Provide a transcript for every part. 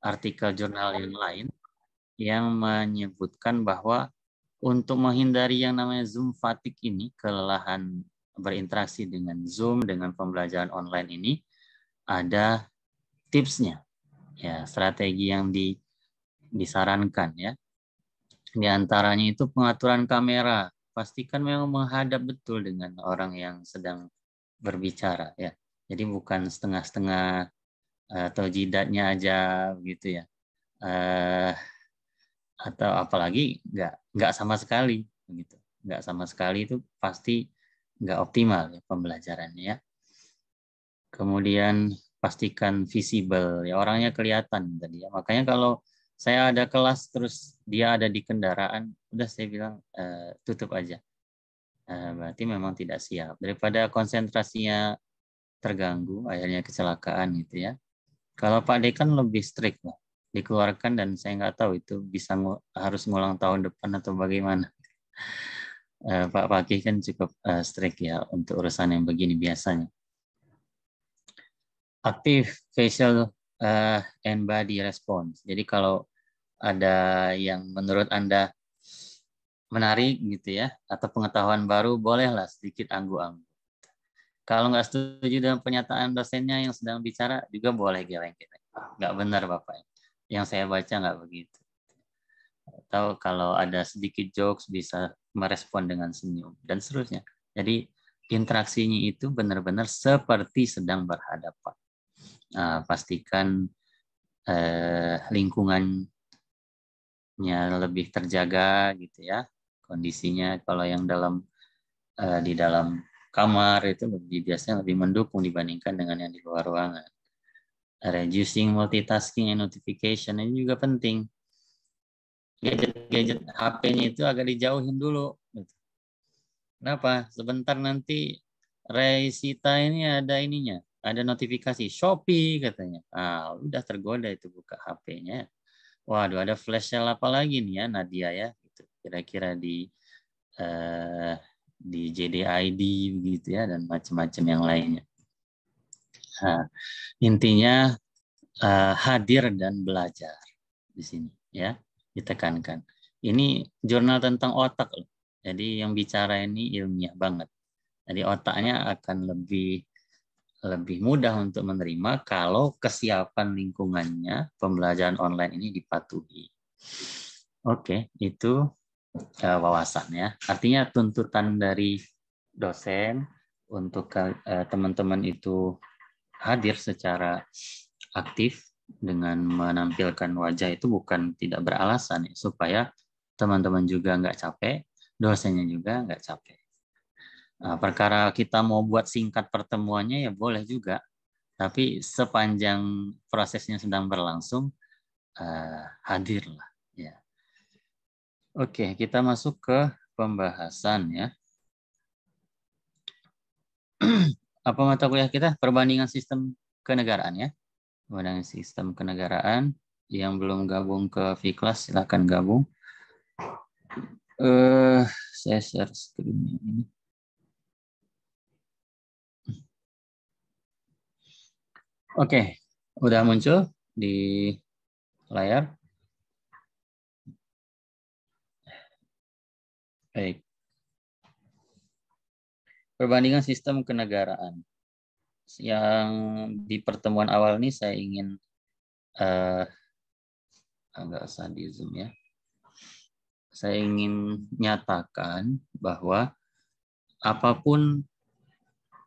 artikel jurnal yang lain yang menyebutkan bahwa untuk menghindari yang namanya Zoom fatigue ini, kelelahan berinteraksi dengan Zoom, dengan pembelajaran online ini, ada tipsnya, ya, strategi yang disarankan, ya. Di antaranya itu pengaturan kamera. Pastikan memang menghadap betul dengan orang yang sedang berbicara, ya. Jadi bukan setengah-setengah atau jidatnya aja gitu, ya. Atau apalagi nggak sama sekali begitu, nggak sama sekali itu pasti nggak optimal ya pembelajarannya, ya. Kemudian pastikan visible, ya, orangnya kelihatan tadi, ya. Makanya kalau saya ada kelas terus dia ada di kendaraan, udah saya bilang tutup aja. Berarti memang tidak siap, daripada konsentrasinya terganggu akhirnya kecelakaan gitu, ya. Kalau Pak Dekan lebih strict lah, dikeluarkan, dan saya nggak tahu itu bisa harus ngulang tahun depan atau bagaimana. Pak Fakih kan cukup strict ya untuk urusan yang begini biasanya. Aktif facial and body response. Jadi kalau ada yang menurut Anda menarik gitu, ya, atau pengetahuan baru, bolehlah sedikit anggu-anggu. Kalau nggak setuju dengan pernyataan dosennya yang sedang bicara, juga boleh geleng-geleng. Nggak benar Bapak. Yang saya baca nggak begitu. Atau kalau ada sedikit jokes bisa merespon dengan senyum, dan seterusnya. Jadi interaksinya itu benar-benar seperti sedang berhadapan. Pastikan lingkungannya lebih terjaga gitu, ya. Kondisinya kalau yang di dalam kamar itu biasanya lebih mendukung dibandingkan dengan yang di luar ruangan. Reducing multitasking and notification ini juga penting. Gadget HP-nya itu agak dijauhin dulu. Kenapa? Sebentar nanti Reisita ini ada ininya, ada notifikasi Shopee katanya. Udah tergoda itu buka HP-nya. Waduh, ada flash sale apa lagi nih ya Nadia, ya. Gitu. Kira-kira di JDID begitu, ya, dan macam-macam yang lainnya. Intinya hadir dan belajar di sini, ya, ditekankan. Ini jurnal tentang otak loh. Jadi yang bicara ini ilmiah banget. Jadi otaknya akan lebih mudah untuk menerima kalau kesiapan lingkungannya pembelajaran online ini dipatuhi. Oke, itu wawasan, ya. Artinya tuntutan dari dosen untuk teman-teman itu hadir secara aktif dengan menampilkan wajah itu bukan tidak beralasan, ya, supaya teman-teman juga nggak capek, dosennya juga nggak capek. Perkara kita mau buat singkat pertemuannya ya boleh juga, tapi sepanjang prosesnya sedang berlangsung, hadirlah, ya. Oke, kita masuk ke pembahasan, ya. Apa mata kuliah kita? Perbandingan sistem kenegaraan, ya. Perbandingan sistem kenegaraan. Yang belum gabung ke V-Class silahkan gabung. Saya share screen ini. Oke, udah muncul di layar. Baik. Perbandingan sistem kenegaraan. Yang di pertemuan awal ini saya ingin agak usah di zoom, ya. Saya ingin nyatakan bahwa apapun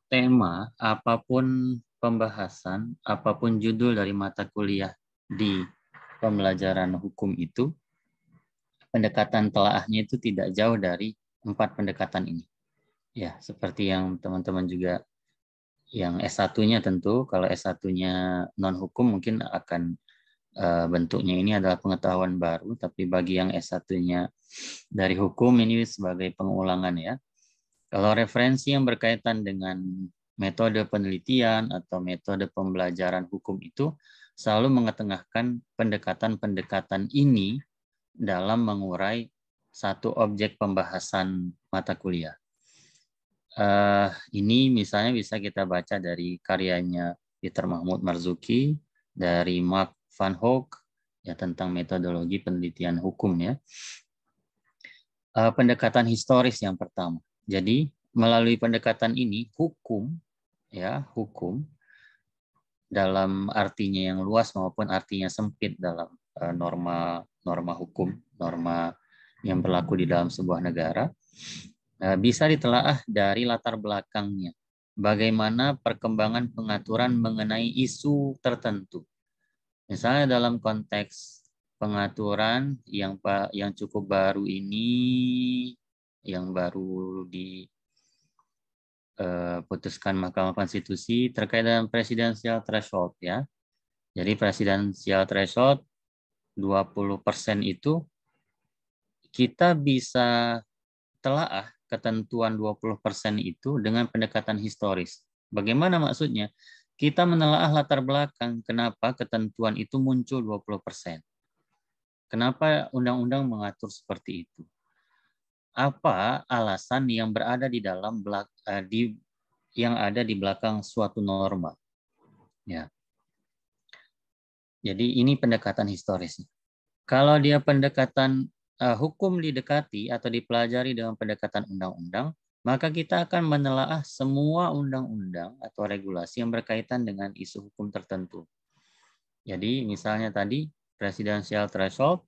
tema, apapun pembahasan, apapun judul dari mata kuliah di pembelajaran hukum itu, pendekatan telaahnya itu tidak jauh dari 4 pendekatan ini. Ya, seperti yang teman-teman juga yang S1-nya tentu, kalau S1-nya non-hukum mungkin akan bentuknya ini adalah pengetahuan baru, tapi bagi yang S1-nya dari hukum ini sebagai pengulangan, ya. Kalau referensi yang berkaitan dengan metode penelitian atau metode pembelajaran hukum itu selalu mengetengahkan pendekatan-pendekatan ini dalam mengurai satu objek pembahasan mata kuliah. Ini misalnya bisa kita baca dari karyanya Peter Mahmud Marzuki, dari Mark Van Hoek, ya tentang metodologi penelitian hukum ya. Pendekatan historis yang pertama. Jadi melalui pendekatan ini hukum dalam artinya yang luas maupun artinya sempit dalam norma hukum, norma yang berlaku di dalam sebuah negara bisa ditelaah dari latar belakangnya. Bagaimana perkembangan pengaturan mengenai isu tertentu. Misalnya dalam konteks pengaturan yang cukup baru ini, yang baru diputuskan Mahkamah Konstitusi terkait dengan presidensial threshold ya. Jadi presidensial threshold 20% itu kita bisa telaah ketentuan 20% itu dengan pendekatan historis. Bagaimana maksudnya? Kita menelaah latar belakang kenapa ketentuan itu muncul 20%. Kenapa undang-undang mengatur seperti itu? Apa alasan yang berada di dalam yang ada di belakang suatu norma? Ya. Jadi ini pendekatan historisnya. Kalau dia pendekatan hukum didekati atau dipelajari dengan pendekatan undang-undang, maka kita akan menelaah semua undang-undang atau regulasi yang berkaitan dengan isu hukum tertentu. Jadi misalnya tadi presidensial threshold,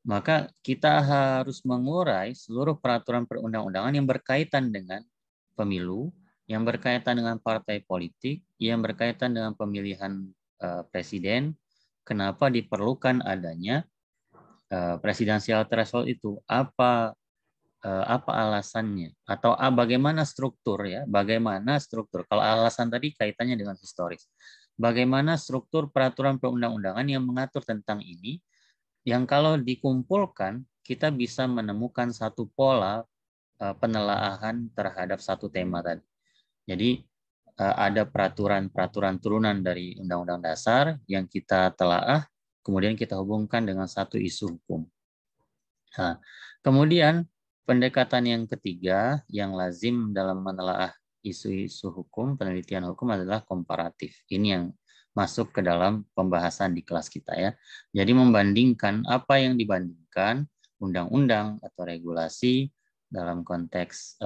maka kita harus mengurai seluruh peraturan perundang-undangan yang berkaitan dengan pemilu, yang berkaitan dengan partai politik, yang berkaitan dengan pemilihan presiden, kenapa diperlukan adanya presidensial threshold itu, apa alasannya atau bagaimana struktur ya, bagaimana struktur. Kalau alasan tadi kaitannya dengan historis. Bagaimana struktur peraturan perundang-undangan yang mengatur tentang ini, yang kalau dikumpulkan kita bisa menemukan satu pola penelaahan terhadap satu tema tadi. Jadi ada peraturan-peraturan turunan dari Undang-Undang Dasar yang kita telaah, kemudian kita hubungkan dengan satu isu hukum. Nah, kemudian pendekatan yang ketiga yang lazim dalam menelaah isu-isu hukum, penelitian hukum adalah komparatif. Ini yang masuk ke dalam pembahasan di kelas kita ya. Jadi membandingkan apa yang dibandingkan undang-undang atau regulasi dalam konteks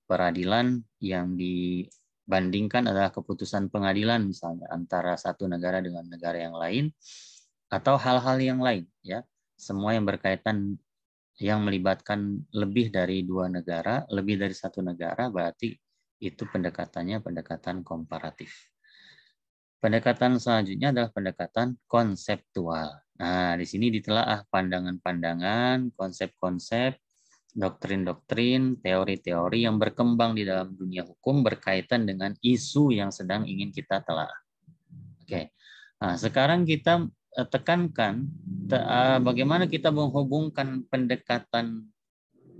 peradilan yang dibandingkan adalah keputusan pengadilan misalnya antara satu negara dengan negara yang lain atau hal-hal yang lain ya. Semua yang berkaitan yang melibatkan lebih dari dua negara, lebih dari satu negara, berarti itu pendekatannya pendekatan komparatif. Pendekatan selanjutnya adalah pendekatan konseptual. Nah, di sini ditelaah pandangan-pandangan, konsep-konsep, doktrin-doktrin, teori-teori yang berkembang di dalam dunia hukum berkaitan dengan isu yang sedang ingin kita telaah. Oke. Nah, sekarang kita tekankan bagaimana kita menghubungkan pendekatan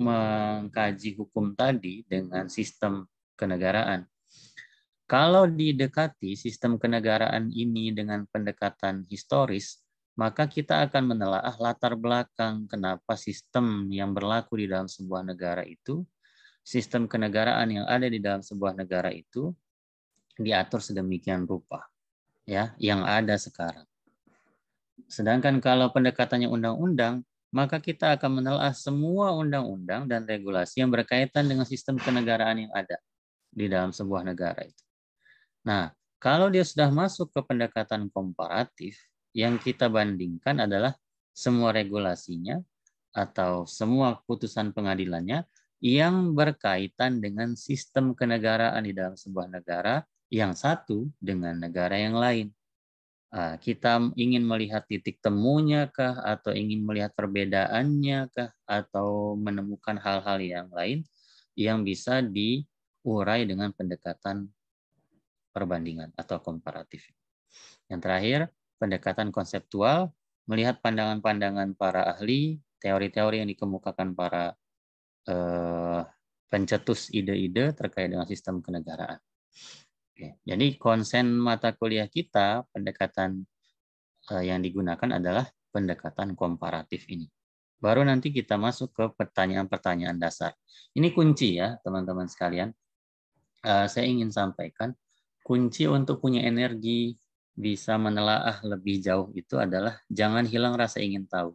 mengkaji hukum tadi dengan sistem kenegaraan. Kalau didekati sistem kenegaraan ini dengan pendekatan historis, maka kita akan menelaah latar belakang kenapa sistem yang berlaku di dalam sebuah negara itu, sistem kenegaraan yang ada di dalam sebuah negara itu diatur sedemikian rupa, ya, yang ada sekarang. Sedangkan kalau pendekatannya undang-undang, maka kita akan menelaah semua undang-undang dan regulasi yang berkaitan dengan sistem kenegaraan yang ada di dalam sebuah negara itu. Nah, kalau dia sudah masuk ke pendekatan komparatif, yang kita bandingkan adalah semua regulasinya atau semua putusan pengadilannya yang berkaitan dengan sistem kenegaraan di dalam sebuah negara yang satu dengan negara yang lain. Kita ingin melihat titik temunya kah, atau ingin melihat perbedaannya kah, atau menemukan hal-hal yang lain yang bisa diurai dengan pendekatan perbandingan atau komparatif. Yang terakhir, pendekatan konseptual, melihat pandangan-pandangan para ahli, teori-teori yang dikemukakan para pencetus ide-ide terkait dengan sistem kenegaraan. Oke, jadi konsen mata kuliah kita, pendekatan yang digunakan adalah pendekatan komparatif ini. Baru nanti kita masuk ke pertanyaan-pertanyaan dasar. Ini kunci ya, teman-teman sekalian. Saya ingin sampaikan, kunci untuk punya energi bisa menelaah lebih jauh itu adalah jangan hilang rasa ingin tahu.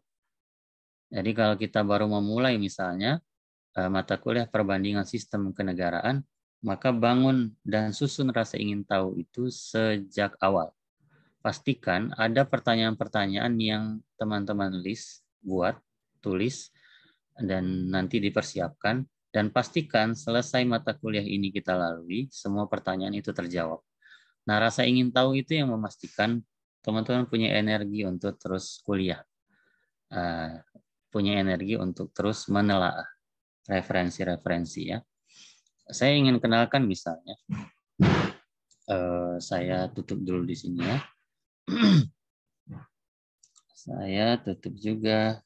Jadi kalau kita baru memulai misalnya mata kuliah perbandingan sistem kenegaraan, maka bangun dan susun rasa ingin tahu itu sejak awal. Pastikan ada pertanyaan-pertanyaan yang teman-teman tulis, dan nanti dipersiapkan, dan pastikan selesai mata kuliah ini kita lalui, semua pertanyaan itu terjawab. Nah, rasa ingin tahu itu yang memastikan teman-teman punya energi untuk terus kuliah, punya energi untuk terus menelaah referensi-referensi ya. Saya ingin kenalkan misalnya, saya tutup dulu di sini ya. Saya tutup juga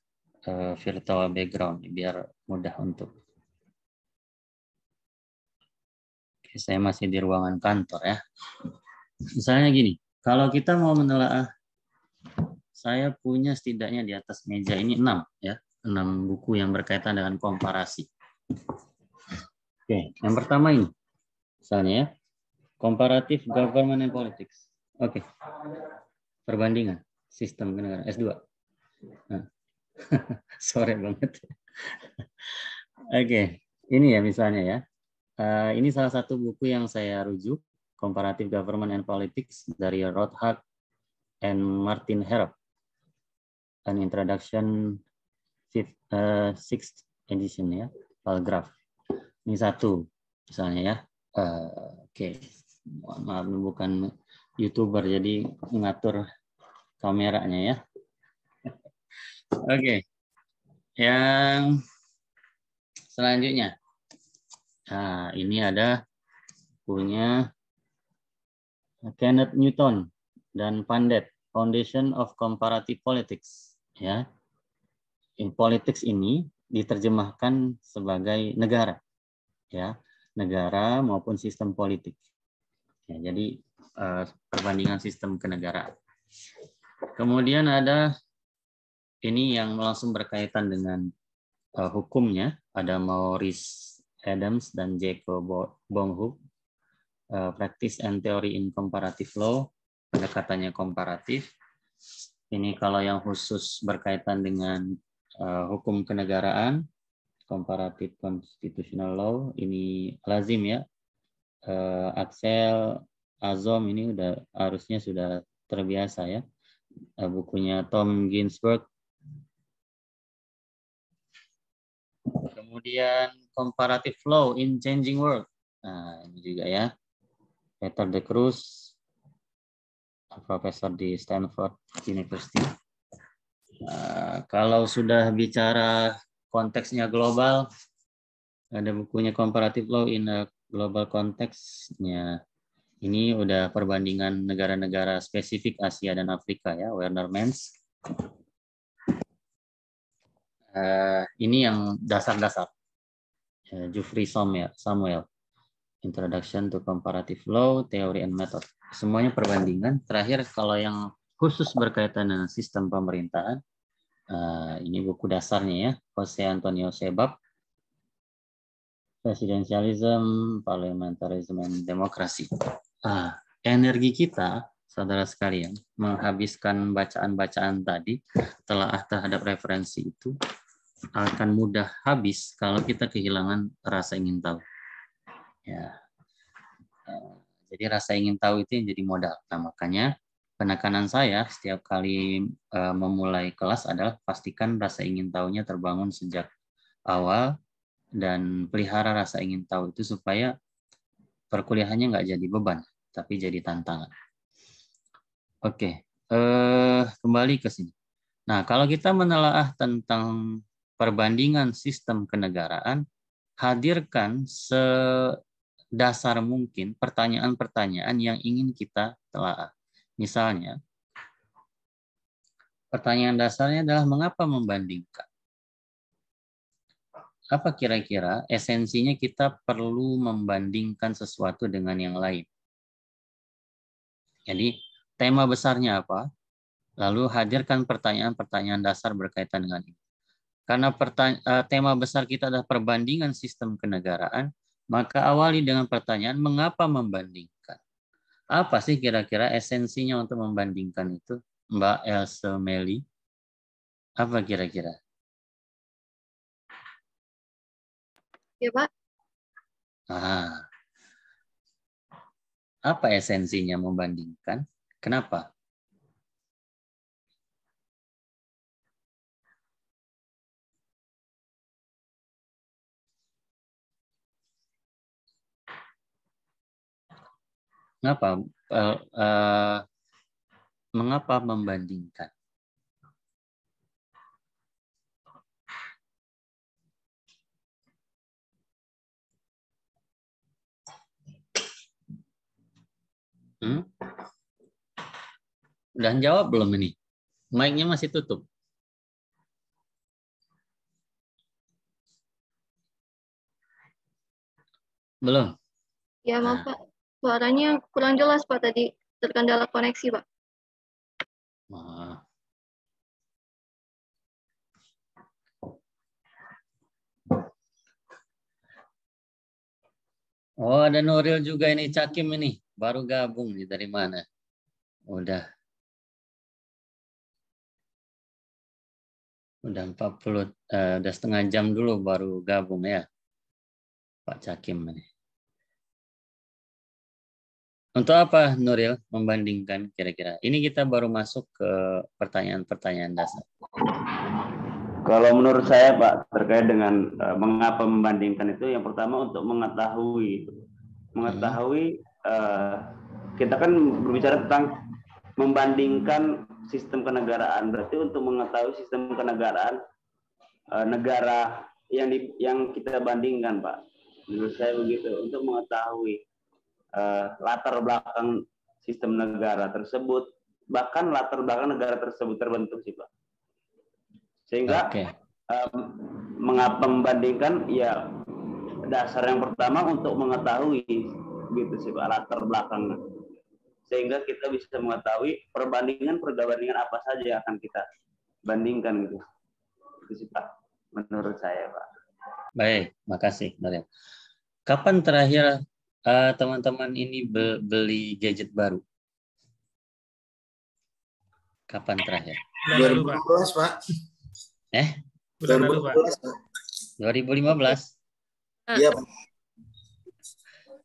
virtual background biar mudah untuk. Oke, saya masih di ruangan kantor ya. Misalnya gini, kalau kita mau menelaah, saya punya setidaknya di atas meja ini 6 ya, 6 buku yang berkaitan dengan komparasi. Oke, yang pertama ini, misalnya ya, Comparative Government and Politics. Oke, perbandingan sistem kenegaraan S2. Nah. Sore banget. Oke, ini ya misalnya ya. Ini salah satu buku yang saya rujuk, Comparative Government and Politics dari Rothbard and Martin Harrop, an introduction 6th edition ya, paragraph. Ini satu misalnya ya. Oke, maaf bukan YouTuber jadi mengatur kameranya ya. Oke, yang selanjutnya. Nah, ini ada punya Kenneth Newton dan Pandit, Foundation of Comparative Politics. Ya, politics ini diterjemahkan sebagai negara, ya, negara maupun sistem politik. Ya, jadi perbandingan sistem kenegaraan. Kemudian ada ini yang langsung berkaitan dengan hukumnya, ada Maurice Adams dan Jacob Bonhoeffer, Practice and Theory in Comparative Law, pendekatannya komparatif. Ini kalau yang khusus berkaitan dengan hukum kenegaraan, Comparative Constitutional Law, ini lazim ya. Axel Azom ini harusnya sudah terbiasa ya. Bukunya Tom Ginsberg. Kemudian Comparative Law in Changing World. Nah, ini juga ya. Peter de Cruz, profesor di Stanford University. Kalau sudah bicara konteksnya global, ada bukunya Comparative Law in a Global Context-nya. Ini udah perbandingan negara-negara spesifik Asia dan Afrika ya, Werner Menz. Ini yang dasar-dasar. Jeffrey Samuel, Introduction to Comparative Law, Theory and Method. Semuanya perbandingan. Terakhir, kalau yang khusus berkaitan dengan sistem pemerintahan, ini buku dasarnya ya, Jose Antonio Sebab, Presidentialism, Parliamentarism, and Democracy. Energi kita, saudara sekalian, menghabiskan bacaan-bacaan tadi, telaah terhadap referensi itu, akan mudah habis kalau kita kehilangan rasa ingin tahu. Ya, jadi rasa ingin tahu itu yang jadi modal. Nah, makanya penekanan saya setiap kali memulai kelas adalah pastikan rasa ingin tahunya terbangun sejak awal dan pelihara rasa ingin tahu itu supaya perkuliahannya nggak jadi beban, tapi jadi tantangan. Oke, kembali ke sini. Nah, kalau kita menelaah tentang perbandingan sistem kenegaraan, hadirkan sedasar mungkin pertanyaan-pertanyaan yang ingin kita telaah. Misalnya, pertanyaan dasarnya adalah mengapa membandingkan? Apa kira-kira esensinya kita perlu membandingkan sesuatu dengan yang lain? Jadi, tema besarnya apa? Lalu hadirkan pertanyaan-pertanyaan dasar berkaitan dengan ini. Karena tema besar kita adalah perbandingan sistem kenegaraan, maka awali dengan pertanyaan mengapa membandingkan? Apa sih kira-kira esensinya untuk membandingkan itu, Mbak Else Meli? Apa kira-kira? Ya, Pak. Ah, apa esensinya membandingkan? Kenapa? Kenapa? Eh, eh, mengapa membandingkan? Hmm? Udah jawab belum ini? Mic-nya masih tutup. Belum? Ya, maaf, Nah, Pak. Suaranya kurang jelas, Pak, tadi. Terkendala koneksi, Pak. ah. Oh, ada Nuril juga ini, Cakim ini. Baru gabung nih, dari mana? Udah 40, udah setengah jam dulu baru gabung ya, Pak Cakim ini. Untuk apa, Nuril, membandingkan kira-kira? Ini kita baru masuk ke pertanyaan-pertanyaan dasar. Kalau menurut saya Pak, terkait dengan mengapa membandingkan itu, yang pertama untuk mengetahui kita kan berbicara tentang membandingkan sistem kenegaraan, berarti untuk mengetahui sistem kenegaraan negara yang kita bandingkan Pak, menurut saya begitu, untuk mengetahui latar belakang sistem negara tersebut, bahkan latar belakang negara tersebut terbentuk sih Pak, sehingga Oke. mengapa membandingkan, ya dasar yang pertama untuk mengetahui gitu sih Pak, latar belakangnya, sehingga kita bisa mengetahui perbandingan apa saja yang akan kita bandingkan gitu. Itu sih Pak, menurut saya Pak. Baik, makasih Nuril. Kapan terakhir teman-teman ini beli gadget baru? Kapan terakhir? Bulan lalu, Pak. 2015, Pak. Bulan lalu, Pak. 2015? Iya, Pak.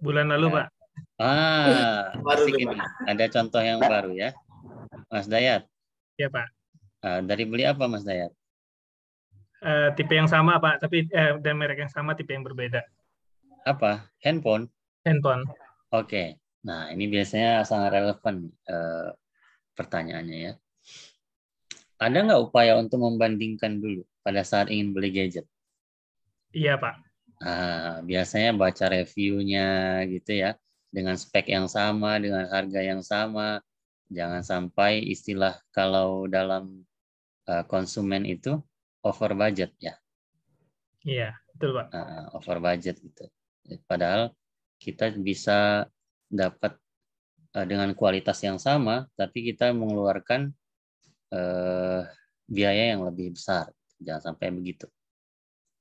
Bulan lalu, Pak. Baru Asik nih, ini. Pak. Ada contoh yang baru ya. Mas Dayat, Ya, Pak. dari beli apa Mas Dayat? Tipe yang sama, Pak, tapi dan merek yang sama, tipe yang berbeda. Apa? Handphone? Handphone. Oke. Nah, ini biasanya sangat relevan pertanyaannya ya. Ada nggak upaya untuk membandingkan dulu pada saat ingin beli gadget? Iya, Pak. Biasanya baca reviewnya gitu ya, dengan spek yang sama, dengan harga yang sama. Jangan sampai istilah kalau dalam konsumen itu over budget ya. Iya, betul, Pak. Over budget gitu. Padahal kita bisa dapat dengan kualitas yang sama, tapi kita mengeluarkan biaya yang lebih besar. Jangan sampai begitu.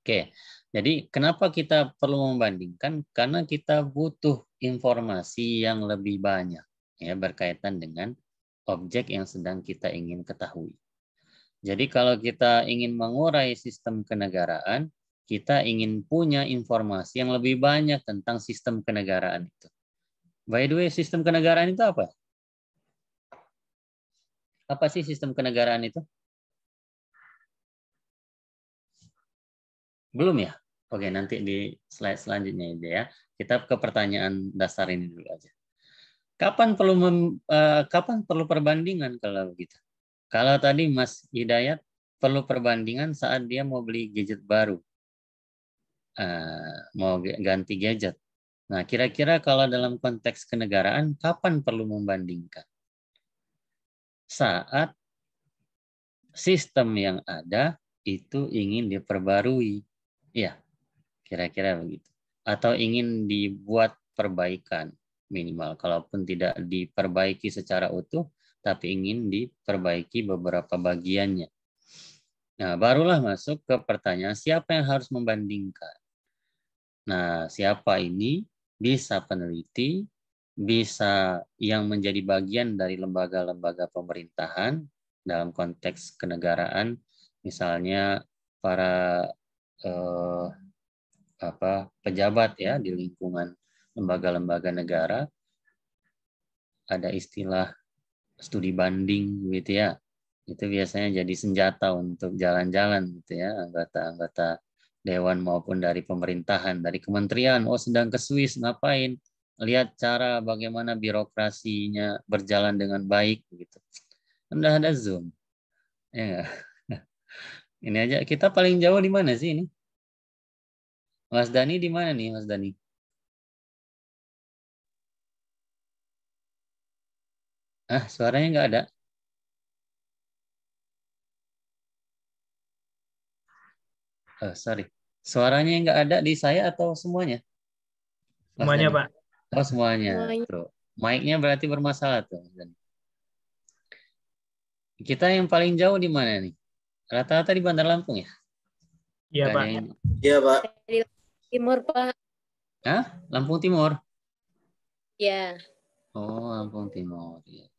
Oke, jadi kenapa kita perlu membandingkan? Karena kita butuh informasi yang lebih banyak ya berkaitan dengan objek yang sedang kita ingin ketahui. Jadi kalau kita ingin mengurai sistem kenegaraan, kita ingin punya informasi yang lebih banyak tentang sistem kenegaraan itu. By the way, sistem kenegaraan itu apa? Apa sih sistem kenegaraan itu? Belum ya? Oke, nanti di slide selanjutnya ya. Kita ke pertanyaan dasar ini dulu aja. Kapan perlu perbandingan kalau begitu? Kalau tadi Mas Hidayat perlu perbandingan saat dia mau beli gadget baru, mau ganti gadget. Nah, kira-kira kalau dalam konteks kenegaraan, kapan perlu membandingkan? Saat sistem yang ada itu ingin diperbarui. Ya, kira-kira begitu. Atau ingin dibuat perbaikan minimal. Kalaupun tidak diperbaiki secara utuh, tapi ingin diperbaiki beberapa bagiannya. Nah, barulah masuk ke pertanyaan siapa yang harus membandingkan. Nah, siapa ini? Bisa peneliti, bisa yang menjadi bagian dari lembaga-lembaga pemerintahan dalam konteks kenegaraan, misalnya para pejabat ya di lingkungan lembaga-lembaga negara, ada istilah studi banding gitu ya. Itu biasanya jadi senjata untuk jalan-jalan gitu ya, anggota-anggota dewan maupun dari pemerintahan, dari kementerian. Oh, sedang ke Swiss ngapain? Lihat cara bagaimana birokrasinya berjalan dengan baik gitu. Udah ada Zoom. Ya nggak? Ini aja kita paling jauh di mana sih ini? Mas Dani di mana nih, Mas Dani? Suaranya nggak ada. Sorry. Suaranya nggak ada di saya atau semuanya? Mas Semuanya, Dani? Pak. Oh, semuanya. Semuanya. Tuh. Mic-nya berarti bermasalah tuh, Mas Dani. Kita yang paling jauh di mana nih? Rata-rata di Bandar Lampung ya? Iya, Nggak Pak. ada yang... Iya, Pak. Di Timur, Pak. Lampung Timur? Ya. Oh, Lampung Timur. Ya.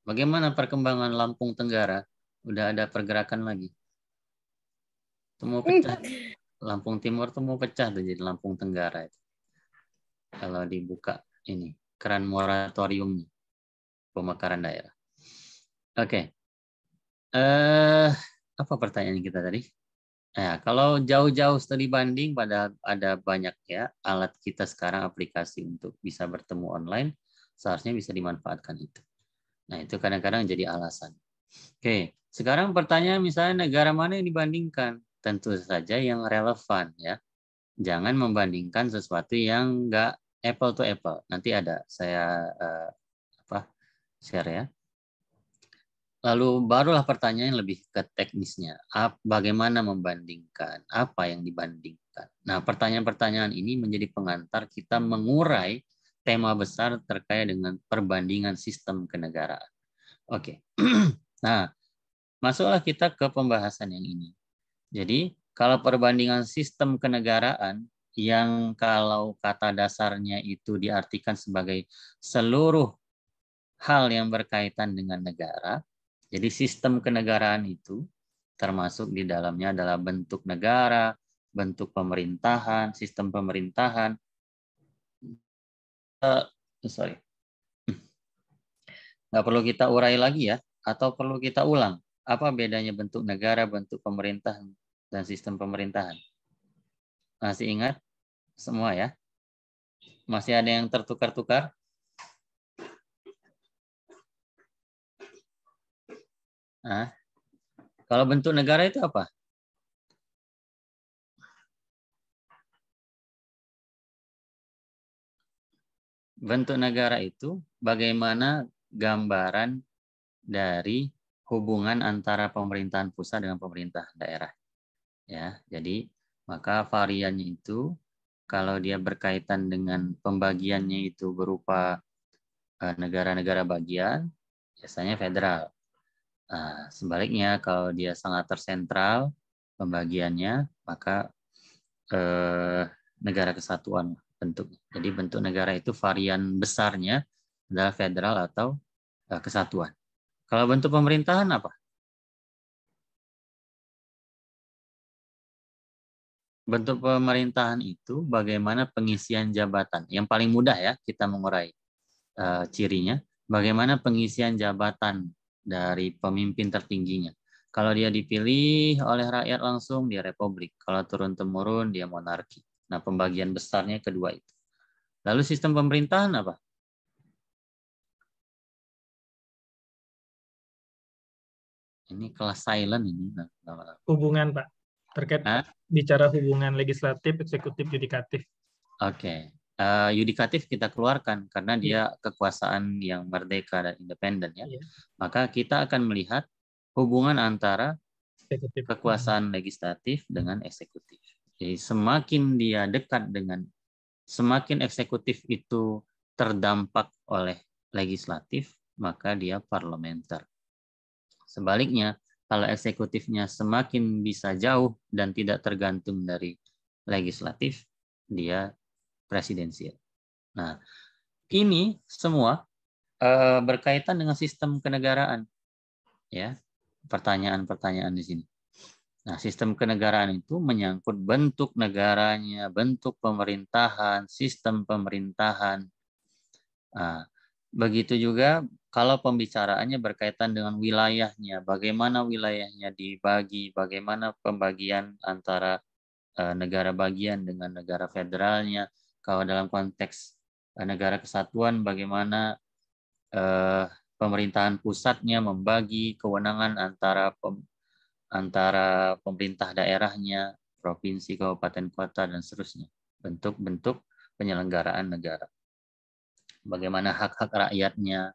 Bagaimana perkembangan Lampung Tenggara? Udah ada pergerakan lagi? Itu mau pecah. Lampung Timur tuh mau pecah tuh jadi Lampung Tenggara itu. Kalau dibuka ini keran moratorium pemekaran daerah. Oke. Apa pertanyaan kita tadi? Kalau jauh-jauh studi banding, pada ada banyak ya alat kita sekarang, aplikasi untuk bisa bertemu online, seharusnya bisa dimanfaatkan itu. Nah, itu kadang-kadang jadi alasan. Oke, sekarang pertanyaan misalnya negara mana yang dibandingkan? Tentu saja yang relevan ya. Jangan membandingkan sesuatu yang nggak apple to apple. Nanti ada saya share ya. Lalu barulah pertanyaan yang lebih ke teknisnya. Bagaimana membandingkan? Apa yang dibandingkan? Nah, pertanyaan-pertanyaan ini menjadi pengantar kita mengurai tema besar terkait dengan perbandingan sistem kenegaraan. Oke. Nah, masuklah kita ke pembahasan yang ini. Jadi, kalau perbandingan sistem kenegaraan yang kalau kata dasarnya itu diartikan sebagai seluruh hal yang berkaitan dengan negara, jadi sistem kenegaraan itu termasuk di dalamnya adalah bentuk negara, bentuk pemerintahan, sistem pemerintahan. Nggak perlu kita urai lagi ya, atau perlu kita ulang. Apa bedanya bentuk negara, bentuk pemerintahan, dan sistem pemerintahan? Masih ingat semua ya? Masih ada yang tertukar-tukar? Kalau bentuk negara itu apa? Bentuk negara itu bagaimana gambaran dari hubungan antara pemerintahan pusat dengan pemerintahan daerah. Ya, jadi maka variannya itu kalau dia berkaitan dengan pembagiannya itu berupa negara-negara bagian, biasanya federal. Sebaliknya kalau dia sangat tersentral pembagiannya, maka negara kesatuan bentuknya. Jadi bentuk negara itu varian besarnya adalah federal atau kesatuan. Kalau bentuk pemerintahan apa? Bentuk pemerintahan itu bagaimana pengisian jabatan. Yang paling mudah ya kita mengurai cirinya. Bagaimana pengisian jabatan dari pemimpin tertingginya. Kalau dia dipilih oleh rakyat langsung, dia republik. Kalau turun-temurun, dia monarki. Nah, pembagian besarnya kedua itu. Lalu sistem pemerintahan apa? Ini kelas silent ini. Hubungan, Pak. Terkait bicara hubungan legislatif, eksekutif, yudikatif. Oke. Yudikatif kita keluarkan karena dia kekuasaan yang merdeka dan independen ya. Maka kita akan melihat hubungan antara kekuasaan legislatif dengan eksekutif. Jadi semakin dia dekat dengan, semakin eksekutif itu terdampak oleh legislatif, maka dia parlementer. Sebaliknya, kalau eksekutifnya semakin bisa jauh dan tidak tergantung dari legislatif, dia presidensial. Nah, ini semua berkaitan dengan sistem kenegaraan. Ya, pertanyaan-pertanyaan di sini. Nah, sistem kenegaraan itu menyangkut bentuk negaranya, bentuk pemerintahan, sistem pemerintahan. Nah, begitu juga kalau pembicaraannya berkaitan dengan wilayahnya, bagaimana wilayahnya dibagi, bagaimana pembagian antara negara bagian dengan negara federalnya. Kalau dalam konteks negara kesatuan, bagaimana pemerintahan pusatnya membagi kewenangan antara pemerintah daerahnya, provinsi, kabupaten, kota, dan seterusnya. Bentuk-bentuk penyelenggaraan negara. Bagaimana hak-hak rakyatnya.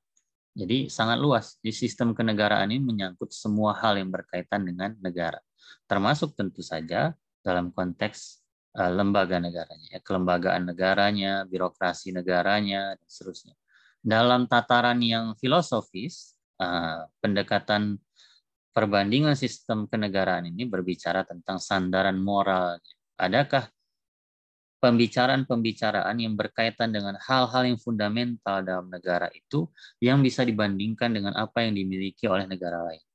Jadi sangat luas. Di sistem kenegaraan ini menyangkut semua hal yang berkaitan dengan negara. Termasuk tentu saja dalam konteks lembaga negaranya, kelembagaan negaranya, birokrasi negaranya, dan seterusnya. Dalam tataran yang filosofis, pendekatan perbandingan sistem kenegaraan ini berbicara tentang sandaran moral. Adakah pembicaraan-pembicaraan yang berkaitan dengan hal-hal yang fundamental dalam negara itu yang bisa dibandingkan dengan apa yang dimiliki oleh negara lain?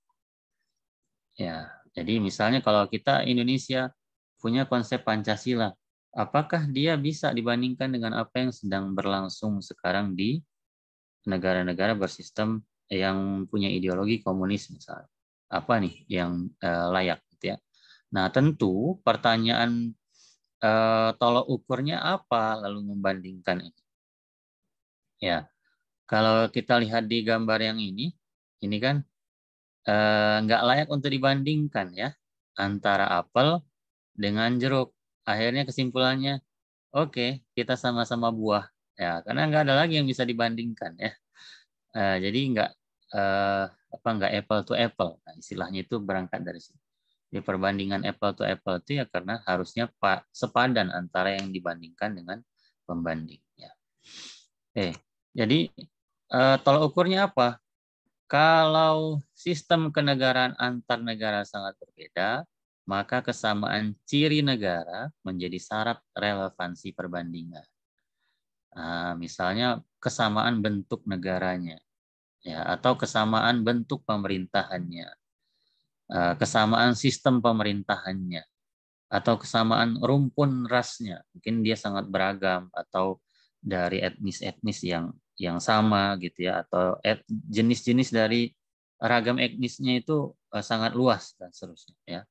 Ya, jadi misalnya kalau kita Indonesia punya konsep Pancasila, apakah dia bisa dibandingkan dengan apa yang sedang berlangsung sekarang di negara-negara bersistem yang punya ideologi komunis misalnya? Apa nih yang layak gitu ya? Nah, tentu pertanyaan tolok ukurnya apa lalu membandingkan ini? Ya, kalau kita lihat di gambar yang ini kan nggak layak untuk dibandingkan ya antara apel dengan jeruk. Akhirnya kesimpulannya, oke, kita sama-sama buah ya, karena nggak ada lagi yang bisa dibandingkan ya. Jadi nggak apple to apple. Nah, istilahnya itu berangkat dari sini. Di perbandingan apple to apple itu ya karena harusnya sepadan antara yang dibandingkan dengan pembanding. Ya. Jadi tolak ukurnya apa? Kalau sistem kenegaraan antar negara sangat berbeda, maka kesamaan ciri negara menjadi syarat relevansi perbandingan. Nah, misalnya kesamaan bentuk negaranya, ya, atau kesamaan bentuk pemerintahannya, kesamaan sistem pemerintahannya, atau kesamaan rumpun rasnya. Mungkin dia sangat beragam atau dari etnis-etnis yang sama gitu ya, atau jenis-jenis dari ragam etnisnya itu sangat luas dan seterusnya ya.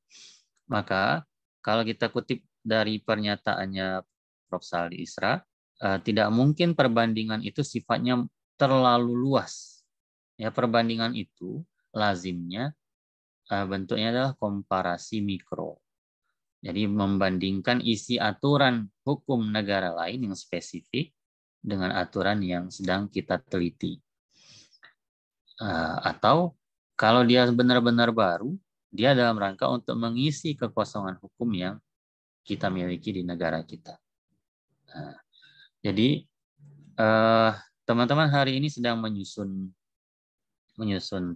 Maka kalau kita kutip dari pernyataannya Prof. Saldi Isra, tidak mungkin perbandingan itu sifatnya terlalu luas. Ya, perbandingan itu lazimnya bentuknya adalah komparasi mikro. Jadi membandingkan isi aturan hukum negara lain yang spesifik dengan aturan yang sedang kita teliti. Atau kalau dia benar-benar baru, dia dalam rangka untuk mengisi kekosongan hukum yang kita miliki di negara kita. Jadi teman-teman hari ini sedang menyusun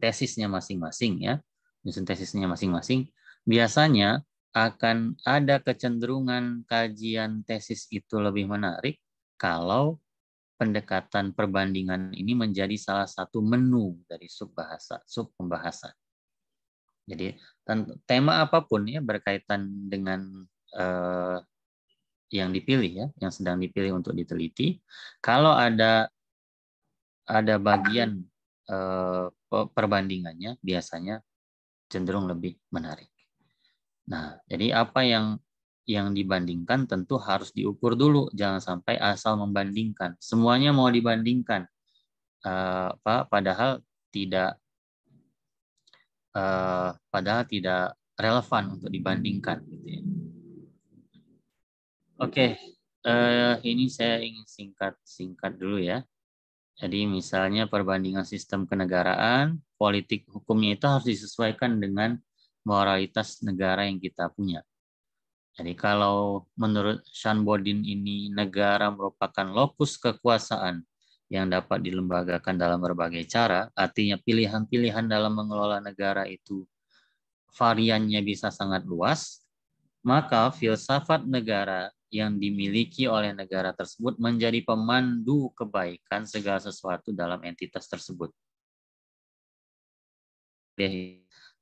tesisnya masing-masing ya. Menyusun tesisnya masing-masing. Biasanya akan ada kecenderungan kajian tesis itu lebih menarik kalau pendekatan perbandingan ini menjadi salah satu menu dari sub pembahasan. Jadi tema apapun ya berkaitan dengan yang dipilih ya, yang sedang dipilih untuk diteliti, kalau ada bagian perbandingannya biasanya cenderung lebih menarik. Nah, jadi apa yang dibandingkan tentu harus diukur dulu, jangan sampai asal membandingkan. Semuanya mau dibandingkan, padahal tidak relevan untuk dibandingkan. Gitu ya. Oke, ini saya ingin singkat dulu ya. Jadi misalnya perbandingan sistem kenegaraan, politik hukumnya itu harus disesuaikan dengan moralitas negara yang kita punya. Jadi kalau menurut Sean Bodin ini negara merupakan lokus kekuasaan yang dapat dilembagakan dalam berbagai cara, artinya pilihan-pilihan dalam mengelola negara itu variannya bisa sangat luas, maka filsafat negara yang dimiliki oleh negara tersebut menjadi pemandu kebaikan segala sesuatu dalam entitas tersebut.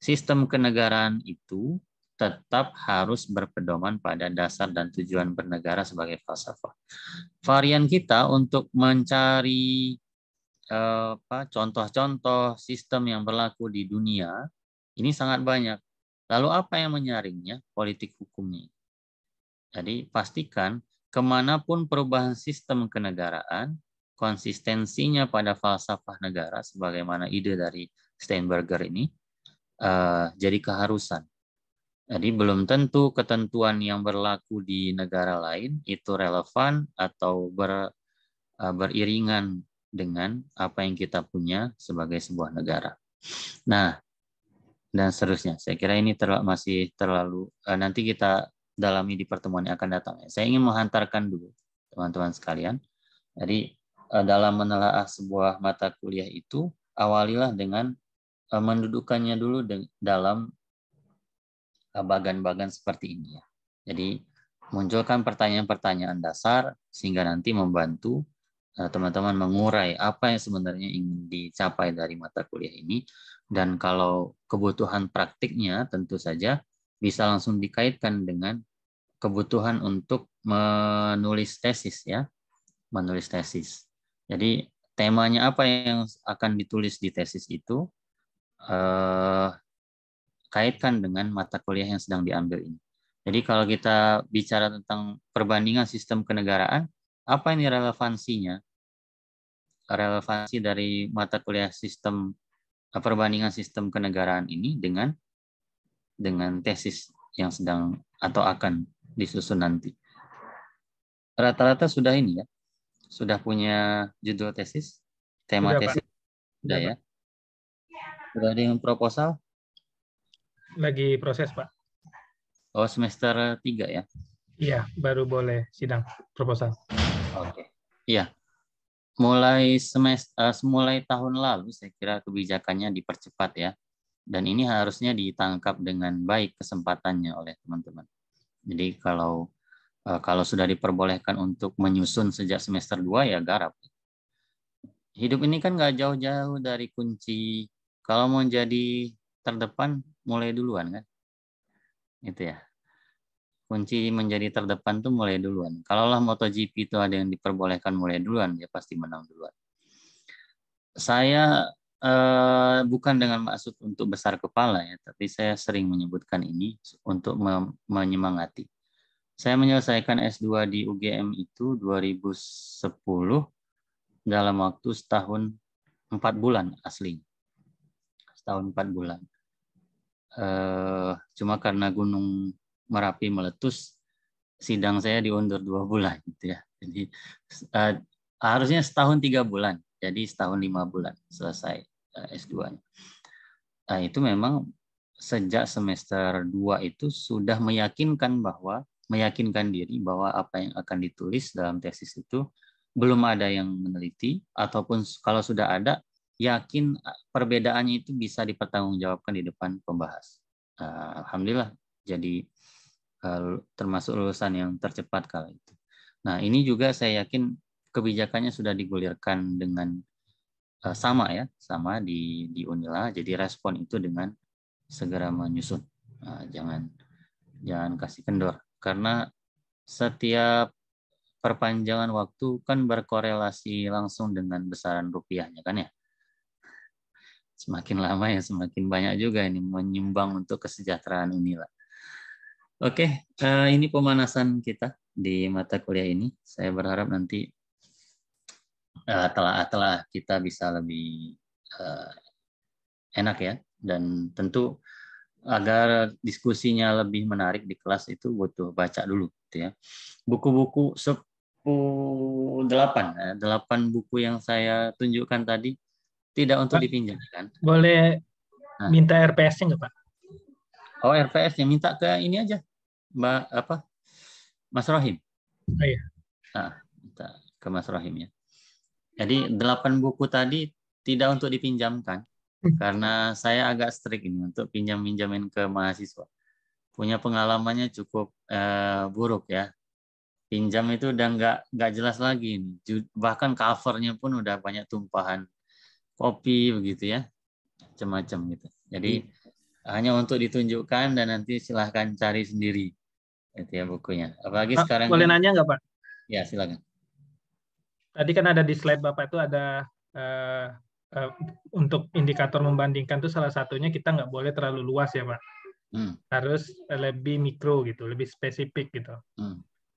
Sistem kenegaraan itu tetap harus berpedoman pada dasar dan tujuan bernegara sebagai falsafah. Varian kita untuk mencari contoh-contoh sistem yang berlaku di dunia ini sangat banyak. Lalu apa yang menyaringnya? Politik hukumnya. Jadi pastikan kemanapun perubahan sistem kenegaraan, konsistensinya pada falsafah negara, sebagaimana ide dari Steinberger ini, jadi keharusan. Jadi belum tentu ketentuan yang berlaku di negara lain itu relevan atau beriringan dengan apa yang kita punya sebagai sebuah negara. Nah, dan seterusnya. Saya kira ini masih terlalu, nanti kita dalami di pertemuan yang akan datang. Saya ingin menghantarkan dulu teman-teman sekalian. Jadi dalam menelaah sebuah mata kuliah itu, awalilah dengan mendudukannya dulu dalam bagan-bagan seperti ini ya. Jadi munculkan pertanyaan-pertanyaan dasar sehingga nanti membantu teman-teman mengurai apa yang sebenarnya ingin dicapai dari mata kuliah ini, dan kalau kebutuhan praktiknya tentu saja bisa langsung dikaitkan dengan kebutuhan untuk menulis tesis ya, menulis tesis. Jadi temanya apa yang akan ditulis di tesis itu kaitkan dengan mata kuliah yang sedang diambil ini. Jadi kalau kita bicara tentang perbandingan sistem kenegaraan, apa ini relevansinya? Relevansi dari mata kuliah sistem perbandingan sistem kenegaraan ini dengan tesis yang sedang atau akan disusun nanti. Rata-rata sudah ini ya, sudah punya judul tesis, tema Sudah, tesis, Pak. sudah ya. Sudah ada yang proposal? Lagi proses, Pak. Oh, semester 3 ya? Iya, baru boleh sidang proposal. Oke. Iya. Mulai tahun lalu saya kira kebijakannya dipercepat ya. Dan ini harusnya ditangkap dengan baik kesempatannya oleh teman-teman. Jadi kalau sudah diperbolehkan untuk menyusun sejak semester 2 ya garap. Hidup ini kan nggak jauh-jauh dari kunci. Kalau mau jadi terdepan mulai duluan kan. Itu ya. Kunci menjadi terdepan tuh mulai duluan. Kalaulah MotoGP itu ada yang diperbolehkan mulai duluan, dia pasti menang duluan. Saya bukan dengan maksud untuk besar kepala ya, tapi saya sering menyebutkan ini untuk menyemangati. Saya menyelesaikan S2 di UGM itu 2010 dalam waktu setahun 4 bulan asli. Setahun 4 bulan. Cuma karena Gunung Merapi meletus, sidang saya diundur 2 bulan gitu ya. Jadi harusnya setahun 3 bulan, jadi setahun 5 bulan selesai S2-nya. Nah, itu memang sejak semester 2 itu sudah meyakinkan diri bahwa apa yang akan ditulis dalam tesis itu belum ada yang meneliti, ataupun kalau sudah ada, yakin perbedaannya itu bisa dipertanggungjawabkan di depan pembahas. Alhamdulillah, jadi termasuk lulusan yang tercepat kala itu. Nah, ini juga saya yakin kebijakannya sudah digulirkan dengan sama di Unila. Jadi respon itu dengan segera menyusun. Jangan kasih kendor, karena setiap perpanjangan waktu kan berkorelasi langsung dengan besaran rupiahnya kan ya. Semakin lama ya semakin banyak juga ini menyumbang untuk kesejahteraan Unila. Oke, ini pemanasan kita di mata kuliah ini. Saya berharap nanti telah kita bisa lebih enak ya. Dan tentu agar diskusinya lebih menarik di kelas itu butuh baca dulu. Gitu ya. Buku-buku 8 buku yang saya tunjukkan tadi tidak untuk dipinjamkan. Boleh minta RPS-nya nggak Pak? Oh, RPS-nya minta ke ini aja. Mas Rohim. Oh, iya. Minta ke Mas Rohim ya. Jadi 8 buku tadi tidak untuk dipinjamkan karena saya agak strict ini untuk pinjam-pinjamin ke mahasiswa. Punya pengalamannya cukup buruk ya. pinjam itu udah nggak jelas lagi. Bahkan covernya pun udah banyak tumpahan kopi begitu ya, macam-macam gitu. Jadi hanya untuk ditunjukkan dan nanti silahkan cari sendiri itu ya bukunya. Apalagi Pak, sekarang boleh kan, nanya nggak Pak? ya silakan. Tadi kan ada di slide Bapak itu ada untuk indikator membandingkan itu salah satunya kita nggak boleh terlalu luas ya Pak. Harus lebih mikro gitu, lebih spesifik gitu.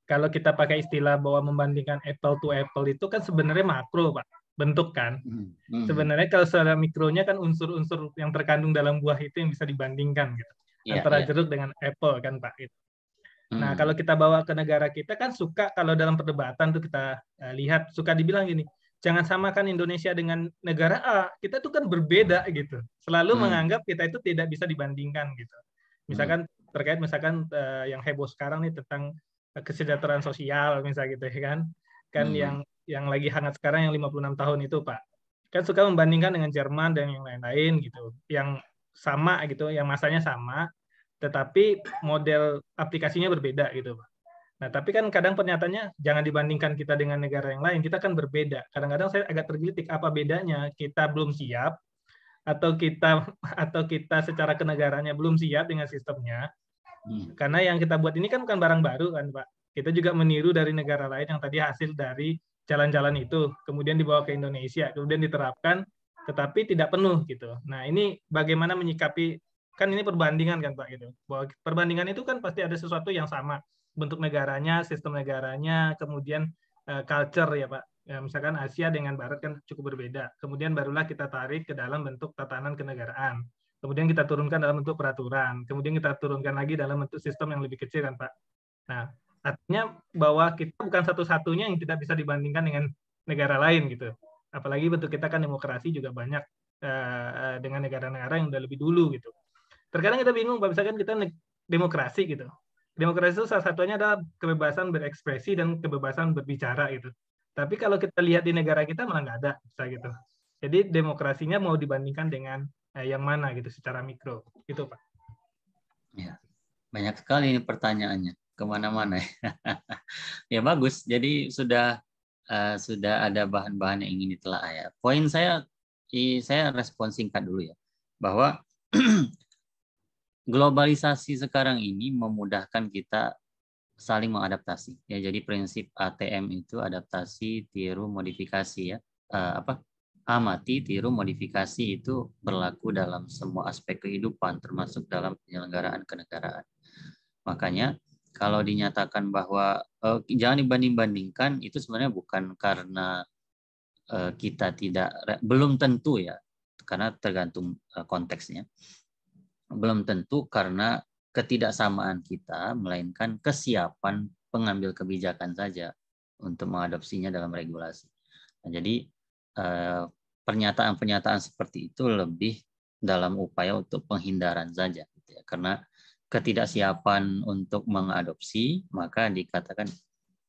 Kalau kita pakai istilah bahwa membandingkan apple to apple itu kan sebenarnya makro Pak, bentuk kan. Sebenarnya kalau secara mikronya kan unsur-unsur yang terkandung dalam buah itu yang bisa dibandingkan gitu. Antara jeruk dengan apple kan Pak. Gitu. Nah kalau kita bawa ke negara kita kan suka kalau dalam perdebatan tuh kita lihat suka dibilang gini, jangan samakan Indonesia dengan negara A, kita tuh kan berbeda gitu. Selalu menganggap kita itu tidak bisa dibandingkan gitu. Misalkan terkait misalkan yang heboh sekarang nih tentang kesejahteraan sosial misalnya gitu ya kan yang lagi hangat sekarang yang 56 tahun itu Pak. Kan suka membandingkan dengan Jerman dan yang lain-lain gitu. Yang sama gitu, yang masanya sama, tetapi model aplikasinya berbeda gitu Pak. Nah, tapi kan kadang pernyataannya jangan dibandingkan kita dengan negara yang lain, kita kan berbeda. Kadang-kadang saya agak tergelitik apa bedanya kita belum siap atau kita secara kenegaranya belum siap dengan sistemnya. Karena yang kita buat ini kan bukan barang baru kan Pak. Kita juga meniru dari negara lain yang tadi hasil dari jalan-jalan itu, kemudian dibawa ke Indonesia, kemudian diterapkan, tetapi tidak penuh gitu. Nah ini bagaimana menyikapi, kan ini perbandingan kan Pak gitu. Bahwa perbandingan itu kan pasti ada sesuatu yang sama, bentuk negaranya, sistem negaranya, kemudian culture ya Pak. Ya, misalkan Asia dengan Barat kan cukup berbeda. Kemudian barulah kita tarik ke dalam bentuk tatanan kenegaraan. Kemudian kita turunkan dalam bentuk peraturan. Kemudian kita turunkan lagi dalam bentuk sistem yang lebih kecil kan Pak. Nah, artinya bahwa kita bukan satu-satunya yang tidak bisa dibandingkan dengan negara lain gitu. Apalagi bentuk kita kan demokrasi juga banyak dengan negara-negara yang udah lebih dulu gitu. Terkadang kita bingung, misalkan kita demokrasi gitu. Demokrasi itu salah satunya adalah kebebasan berekspresi dan kebebasan berbicara gitu. Tapi kalau kita lihat di negara kita malah nggak ada, bisa gitu. Jadi demokrasinya mau dibandingkan dengan yang mana gitu secara mikro, gitu Pak. Ya, banyak sekali ini pertanyaannya, kemana-mana. Ya bagus. Jadi sudah ada bahan-bahan yang ingin ditelaah ya. Poin saya respon singkat dulu ya, bahwa globalisasi sekarang ini memudahkan kita saling mengadaptasi. Ya, jadi prinsip ATM itu adaptasi, tiru, modifikasi ya. Amati, tiru, modifikasi itu berlaku dalam semua aspek kehidupan, termasuk dalam penyelenggaraan kenegaraan. Makanya kalau dinyatakan bahwa jangan dibanding-bandingkan, itu sebenarnya bukan karena kita belum tentu ya, karena tergantung konteksnya. Belum tentu karena ketidaksamaan kita, melainkan kesiapan pengambil kebijakan saja untuk mengadopsinya dalam regulasi. Nah, jadi pernyataan-pernyataan seperti itu lebih dalam upaya untuk penghindaran saja, gitu ya. Karena ketidaksiapan untuk mengadopsi, maka dikatakan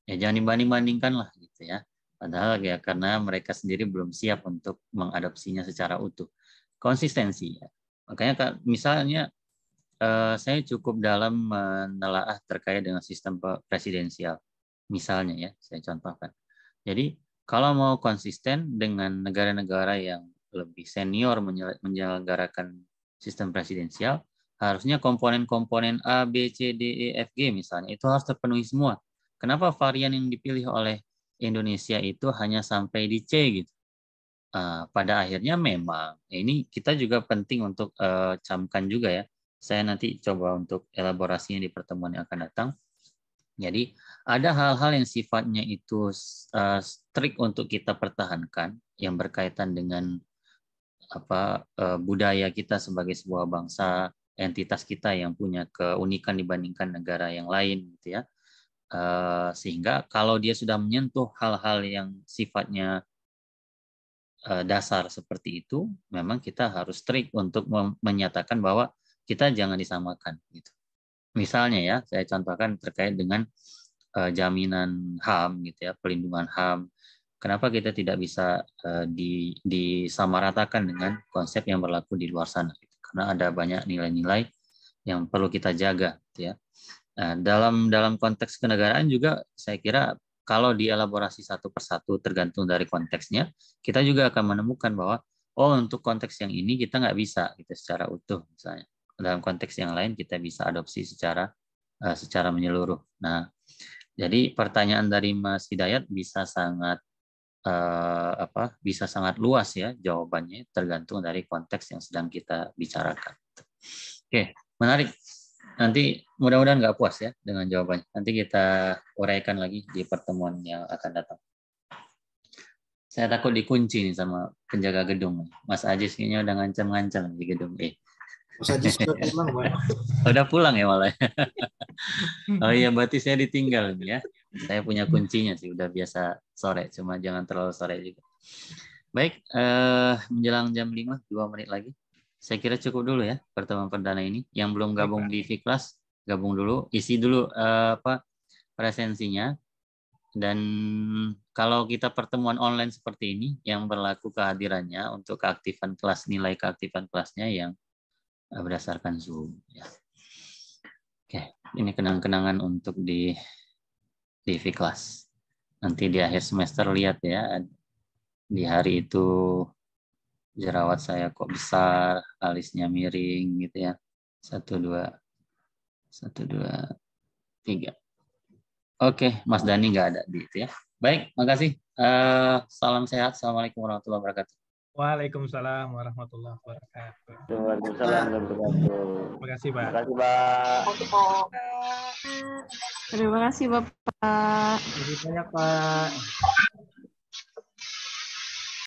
ya jangan dibanding-bandingkan lah, gitu ya. Padahal ya karena mereka sendiri belum siap untuk mengadopsinya secara utuh. Konsistensi ya. Makanya misalnya saya cukup dalam menelaah terkait dengan sistem presidensial. Misalnya ya, saya contohkan. Jadi kalau mau konsisten dengan negara-negara yang lebih senior menyelenggarakan sistem presidensial, harusnya komponen-komponen A, B, C, D, E, F, G misalnya, itu harus terpenuhi semua. Kenapa varian yang dipilih oleh Indonesia itu hanya sampai di C gitu? Pada akhirnya memang, ini kita juga penting untuk camkan juga ya. Saya nanti coba untuk elaborasinya di pertemuan yang akan datang. Jadi ada hal-hal yang sifatnya itu strict untuk kita pertahankan yang berkaitan dengan budaya kita sebagai sebuah bangsa, entitas kita yang punya keunikan dibandingkan negara yang lain, gitu ya. Sehingga kalau dia sudah menyentuh hal-hal yang sifatnya dasar seperti itu, memang kita harus strict untuk menyatakan bahwa kita jangan disamakan gitu. Misalnya ya, saya contohkan terkait dengan jaminan HAM gitu ya, pelindungan HAM. Kenapa kita tidak bisa disamaratakan dengan konsep yang berlaku di luar sana gitu. Karena ada banyak nilai-nilai yang perlu kita jaga gitu ya. Nah, dalam konteks kenegaraan juga saya kira kalau dielaborasi satu persatu tergantung dari konteksnya, kita juga akan menemukan bahwa untuk konteks yang ini kita nggak bisa gitu secara utuh misalnya. Dalam konteks yang lain kita bisa adopsi secara menyeluruh. Nah, jadi pertanyaan dari Mas Hidayat bisa sangat bisa sangat luas ya jawabannya, tergantung dari konteks yang sedang kita bicarakan. Oke, menarik. Nanti mudah-mudahan nggak puas ya dengan jawabannya. Nanti kita uraikan lagi di pertemuan yang akan datang. Saya takut dikunci nih sama penjaga gedung. Mas Ajis kayaknya udah ngancam-ngancam di gedung E. Mas Ajis sudah pulang, Pak. Udah pulang ya malah. Oh iya, berarti saya ditinggal nih ya. Saya punya kuncinya sih, udah biasa sore, cuma jangan terlalu sore juga. Baik, menjelang jam 5, 2 menit lagi. Saya kira cukup dulu ya pertemuan perdana ini. Yang belum gabung di V-Class, gabung dulu, isi dulu presensinya. Dan kalau kita pertemuan online seperti ini, yang berlaku kehadirannya untuk keaktifan kelas, nilai keaktifan kelasnya yang berdasarkan Zoom. Ya. Oke, ini kenang-kenangan untuk di V-Class. Nanti di akhir semester lihat ya, di hari itu jerawat saya kok besar, alisnya miring gitu ya. 1, 2, 3. Oke, Mas Dani nggak ada di itu ya. Baik, makasih. Salam sehat. Assalamualaikum warahmatullahi wabarakatuh. Waalaikumsalam warahmatullahi wabarakatuh. Waalaikumsalam warahmatullahi wabarakatuh. Terima kasih, Pak. Terima kasih, Pak. Terima kasih, Bapak. Terima kasih banyak, Pak.